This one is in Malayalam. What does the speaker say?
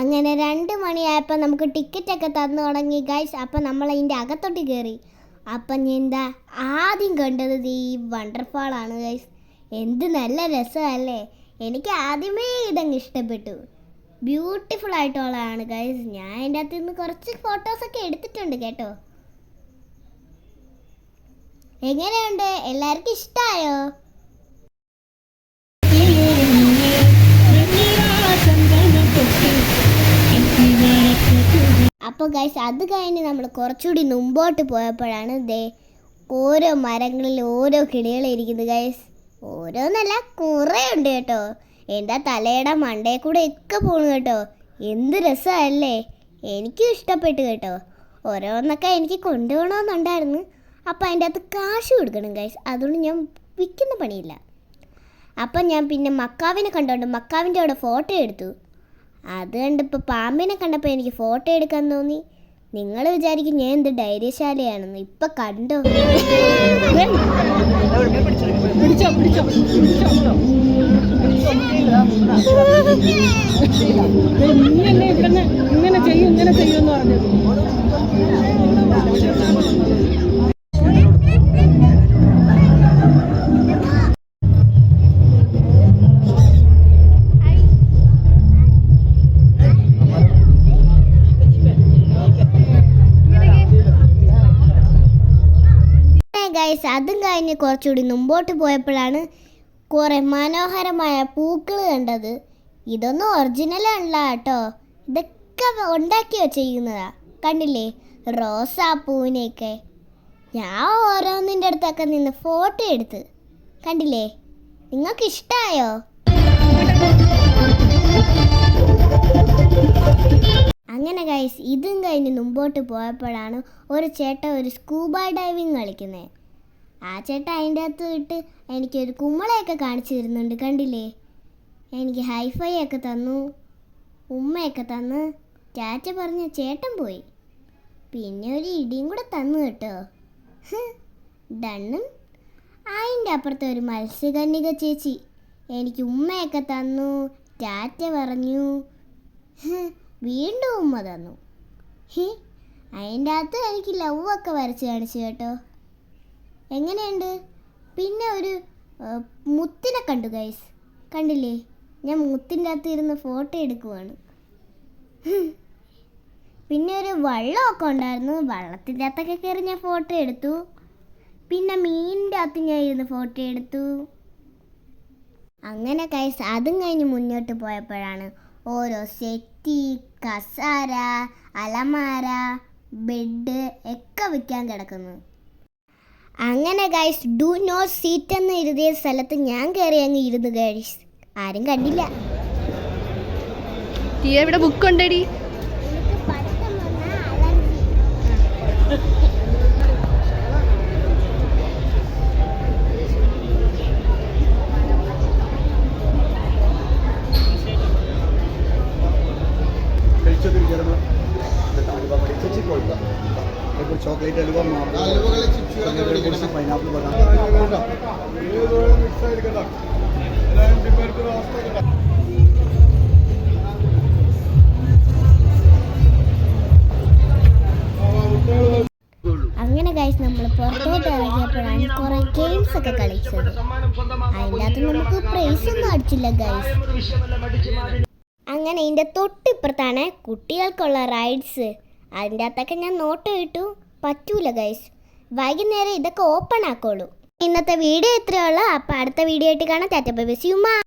അങ്ങനെ 2 മണിയായപ്പോൾ നമുക്ക് ടിക്കറ്റൊക്കെ തന്നു തുടങ്ങി ഗൈസ്. അപ്പം നമ്മൾ അതിൻ്റെ അകത്തോട്ട് കയറി. അപ്പം എന്താ ആദ്യം കണ്ടത് ഈ വണ്ടർഫാളാണ് ഗൈസ്. എന്ത് നല്ല രസമല്ലേ. എനിക്ക് ആദ്യമേ ഇതങ്ങ് ഇഷ്ടപ്പെട്ടു. ബ്യൂട്ടിഫുൾ ആയിട്ടുള്ളതാണ് ഗൈസ്. ഞാൻ അതിൻ്റെ അകത്ത് നിന്ന് കുറച്ച് ഫോട്ടോസൊക്കെ എടുത്തിട്ടുണ്ട് കേട്ടോ. എങ്ങനെയുണ്ട്? എല്ലാവർക്കും ഇഷ്ടമായോ? അപ്പോൾ ഗൈസ് അത് കഴിഞ്ഞ് നമ്മൾ കുറച്ചുകൂടി മുമ്പോട്ട് പോയപ്പോഴാണ് ഓരോ മരങ്ങളിൽ ഓരോ കിളികളിരിക്കുന്നത് ഗൈസ്. ഓരോന്നല്ല, കുറേ ഉണ്ട് കേട്ടോ. എൻ്റെ തലയുടെ മണ്ടയിൽ കൂടെ ഒക്കെ പോണു കേട്ടോ. എന്ത് രസമല്ലേ. എനിക്കും ഇഷ്ടപ്പെട്ടു കേട്ടോ. ഓരോന്നൊക്കെ എനിക്ക് കൊണ്ടുപോകണമെന്നുണ്ടായിരുന്നു. അപ്പോൾ അതിൻ്റെ അകത്ത് കാശ് കൊടുക്കണം ഗൈസ്. അതുകൊണ്ട് ഞാൻ വിൽക്കുന്ന പണിയില്ല. അപ്പം ഞാൻ പിന്നെ മക്കാവിനെ കണ്ടോണ്ട് മക്കാവിൻ്റെ അവിടെ ഫോട്ടോ എടുത്തു. അത് കണ്ടിപ്പോൾ പാമ്പിനെ കണ്ടപ്പോൾ എനിക്ക് ഫോട്ടോ എടുക്കാൻ തോന്നി. നിങ്ങൾ വിചാരിക്കും ഞാൻ എന്ത് ധൈര്യശാലിയാണെന്ന്. ഇപ്പം കണ്ടോ. ഇങ്ങനെ ചെയ്യുമെന്ന് പറഞ്ഞത്. ഗൈസ് അതും കഴിഞ്ഞ് കുറച്ചുകൂടി മുമ്പോട്ട് പോയപ്പോഴാണ് കുറേ മനോഹരമായ പൂക്കൾ കണ്ടത്. ഇതൊന്നും ഒറിജിനലല്ല കേട്ടോ. ഇതൊക്കെ ഉണ്ടാക്കി വെച്ചിരിക്കുന്നതാ. കണ്ടില്ലേ റോസാപ്പൂവിനെയൊക്കെ. ഞാൻ ഓരോന്നിൻ്റെ അടുത്തൊക്കെ നിന്ന് ഫോട്ടോ എടുത്ത്. കണ്ടില്ലേ? നിങ്ങൾക്ക് ഇഷ്ടമായോ? അങ്ങനെ ഗൈസ് ഇതും കഴിഞ്ഞ് മുമ്പോട്ട് പോയപ്പോഴാണ് ഒരു ചേട്ടൻ ഒരു സ്കൂബ ഡൈവിങ് കളിക്കുന്നത്. ആ ചേട്ടൻ അതിൻ്റെ അകത്ത് വിട്ട് എനിക്കൊരു കുമ്മളയൊക്കെ കാണിച്ചു തരുന്നുണ്ട്. കണ്ടില്ലേ? എനിക്ക് ഹൈഫൈ ഒക്കെ തന്നു, ഉമ്മയൊക്കെ തന്ന് ടാറ്റ പറഞ്ഞ ചേട്ടൻ പോയി. പിന്നെ ഒരു ഇടിയും കൂടെ തന്നു കേട്ടോ. ഡണ്ണും. അതിൻ്റെ അപ്പുറത്തെ ഒരു മത്സ്യകന്യക ചേച്ചി എനിക്ക് ഉമ്മയൊക്കെ തന്നു, ടാറ്റ പറഞ്ഞു, വീണ്ടും ഉമ്മ തന്നു. അതിൻ്റെ അകത്ത് എനിക്ക് ലവൊക്കെ വരച്ച് കാണിച്ചു കേട്ടോ. എങ്ങനെയുണ്ട്? പിന്നെ ഒരു മുത്തിനെ കണ്ടു ഗൈസ്. കണ്ടില്ലേ? ഞാൻ മുത്തിൻ്റെ അകത്ത് ഇരുന്ന് ഫോട്ടോ എടുക്കുവാണ്. പിന്നെ ഒരു വള്ളമൊക്കെ ഉണ്ടായിരുന്നു. വള്ളത്തിൻ്റെ അകത്തൊക്കെ കയറി ഞാൻ ഫോട്ടോ എടുത്തു. പിന്നെ മീനിൻ്റെ അകത്ത് ഞാൻ ഇരുന്ന് ഫോട്ടോ എടുത്തു. അങ്ങനെ ഗൈസ് അതും കഴിഞ്ഞ് മുന്നോട്ട് പോയപ്പോഴാണ് ഓരോ സെറ്റി, കസാര, അലമാര, ബെഡ് ഒക്കെ വിൽക്കാൻ കിടക്കുന്നു. അങ്ങനെ ഗൈസ് ഡു നോട്ട് സീറ്റ് എന്ന് എഴുതിയ സ്ഥലത്ത് ഞാൻ കയറി അങ്ങ് ഇരുന്നു ഗൈസ്. ആരും കണ്ടില്ല. ഇവിടെ ബുക്ക് ഉണ്ടടി. ചോക്ലേറ്റ് അലുവ, പൈനാപ്പിൾ ബദാം. അങ്ങനെ ഗൈസ് നമ്മൾ പുറത്തോട്ട് ഇറങ്ങിയപ്പോഴാണ് കുറെ ഗെയിംസ് ഒക്കെ കളിച്ചത്. അതിൻ്റെ അകത്ത് നമുക്ക് പ്രൈസ് ഒന്നും അടിച്ചില്ല ഗൈസ്. അങ്ങനെ ഇതിൻ്റെ തൊട്ടിപ്പുറത്താണ് കുട്ടികൾക്കുള്ള റൈഡ്സ്. അതിൻ്റെ അകത്തൊക്കെ ഞാൻ നോട്ട് ഇട്ടു. പറ്റൂല ഗൈസ്. വൈകുന്നേരം ഇതൊക്കെ ഓപ്പൺ ആക്കോളൂ. ഇന്നത്തെ വീഡിയോ ഇത്രയേ ഉള്ളൂ. അപ്പോൾ അടുത്ത വീഡിയോ ആയിട്ട് കാണാം. Tata bye bye. See U.